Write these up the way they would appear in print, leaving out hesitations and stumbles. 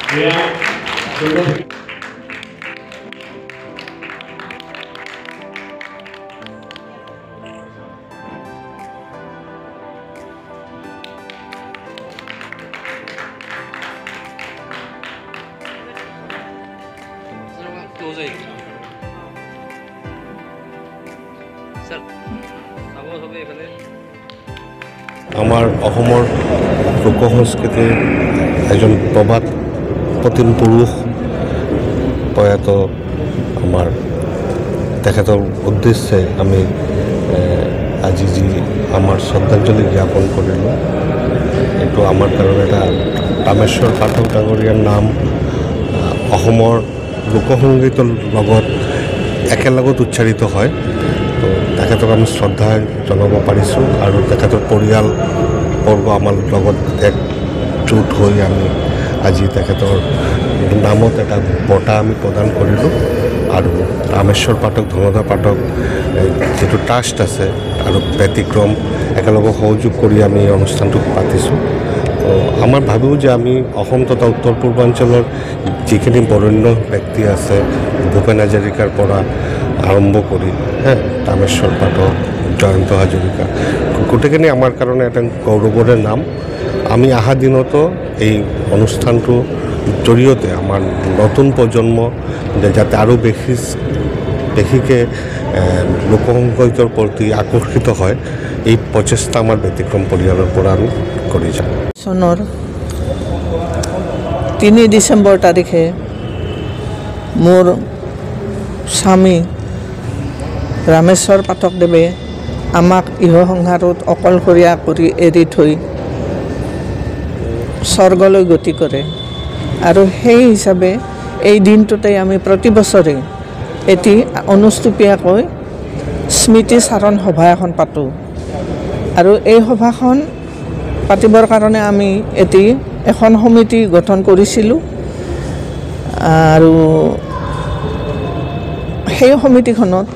আমাৰ অসমৰ লোক সংস্কৃতিৰ এজন প্ৰবাদ প্ৰতীন পুৰুষ প্ৰয়াত আমাৰ তেখেতৰ উদ্দেশ্যে আমি আজি যি আমাৰ শ্ৰদ্ধাঞ্জলি জ্ঞাপন কৰিলোঁ এইটো আমাৰ কাৰণে এটা ৰামেশ্বৰ পাঠক ডাঙৰীয়াৰ নাম অসমৰ লোকসংগীতৰ লগত একেলগত উচ্চাৰিত হয় তো তেখেতক আমি শ্ৰদ্ধা জনাব পাৰিছোঁ আৰু তেখেতৰ পৰিয়ালবৰ্গ আমাৰ লগত একজোট হৈ আমি আজি তেখেতৰ নামত এটা বঁটা আমি প্ৰদান কৰিলোঁ আৰু ৰামেশ্বৰ পাঠক ধনধৰ পাঠক যিটো ট্ৰাষ্ট আছে আৰু ব্যতিক্ৰম একেলগে সহযোগ কৰি আমি এই অনুষ্ঠানটো পাতিছোঁ তো আমাৰ ভাবোঁ যে আমি অসম তথা উত্তৰ পূৰ্বাঞ্চলৰ যিখিনি বৰেণ্য ব্যক্তি আছে ভূপেন হাজৰিকাৰ পৰা আৰম্ভ কৰি ৰামেশ্বৰ পাঠক জয়ন্ত হাজৰিকা গোটেইখিনি আমাৰ কাৰণে এটা গৌৰৱৰে নাম আমি অহা দিনতো এই অনুষ্ঠানটোৰ জৰিয়তে আমাৰ নতুন প্ৰজন্ম যাতে আৰু বেছিকৈ লোকসংগীতৰ প্ৰতি আকৰ্ষিত হয় এই প্ৰচেষ্টা আমাৰ ব্যতিক্ৰম পৰিয়ালৰ পৰা আমি কৰি যাম। চনৰ 3 ডিচেম্বৰ তাৰিখে মোৰ স্বামী ৰামেশ্বৰ পাঠকদেৱে আমাক ইহ সংসাৰত অকলশৰীয়া কৰি এৰি থৈ স্বৰ্গলৈ গতি কৰে আৰু সেই হিচাপে এই দিনটোতে আমি প্ৰতি বছৰে এটি অনুষ্টুপীয়াকৈ স্মৃতি চাৰণ সভা এখন পাতোঁ আৰু এই সভাখন পাতিবৰ কাৰণে আমি এখন সমিতি গঠন কৰিছিলোঁ আৰু সেই সমিতিখনত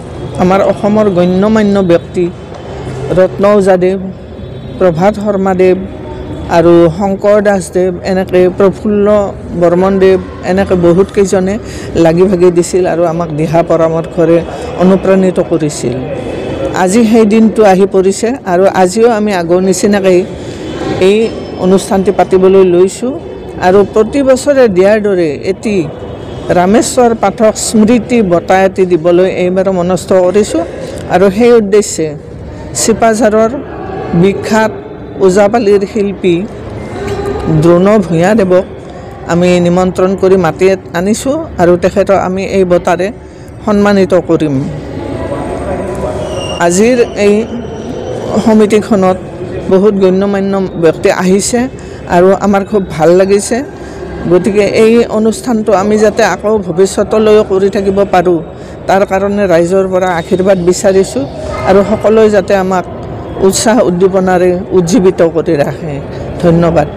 আমাৰ অসমৰ গণ্যমান্য ব্যক্তি ৰত্ন ওজাদেৱ প্ৰভাত শৰ্মাদেৱ আৰু শংকৰ দাসদেৱ এনেকৈ প্ৰফুল্ল বৰ্মনদেৱ এনেকৈ বহুত কেইজনে লাগি ভাগি দিছিল আৰু আমাক দিহা পৰামৰ্শৰে অনুপ্ৰাণিত কৰিছিল। আজি সেই দিনটো আহি পৰিছে আৰু আজিও আমি আগৰ নিচিনাকৈ এই অনুষ্ঠানটি পাতিবলৈ লৈছোঁ আৰু প্ৰতি বছৰে দিয়াৰ দৰে এটি ৰামেশ্বৰ পাঠক স্মৃতি বঁটা এটি দিবলৈ এইবাৰো মনস্থ কৰিছোঁ আৰু সেই উদ্দেশ্যে চিপাঝাৰৰ বিখ্যাত ওজাপালিৰ শিল্পী দ্ৰোণ ভূঞাদেৱক আমি নিমন্ত্ৰণ কৰি মাতি আনিছোঁ আৰু তেখেতক আমি এই বঁটাৰে সন্মানিত কৰিম। আজিৰ এই সমিতিখনত বহুত গণ্যমান্য ব্যক্তি আহিছে আৰু আমাৰ খুব ভাল লাগিছে গতিকে এই অনুষ্ঠানটো আমি যাতে আকৌ ভৱিষ্যতলৈও কৰি থাকিব পাৰোঁ তাৰ কাৰণে ৰাইজৰ পৰা আশীৰ্বাদ বিচাৰিছোঁ আৰু সকলোৱে যাতে আমাক উৎসাহ উদ্দীপনাৰে উজ্জীৱিত কৰি ৰাখে। ধন্যবাদ।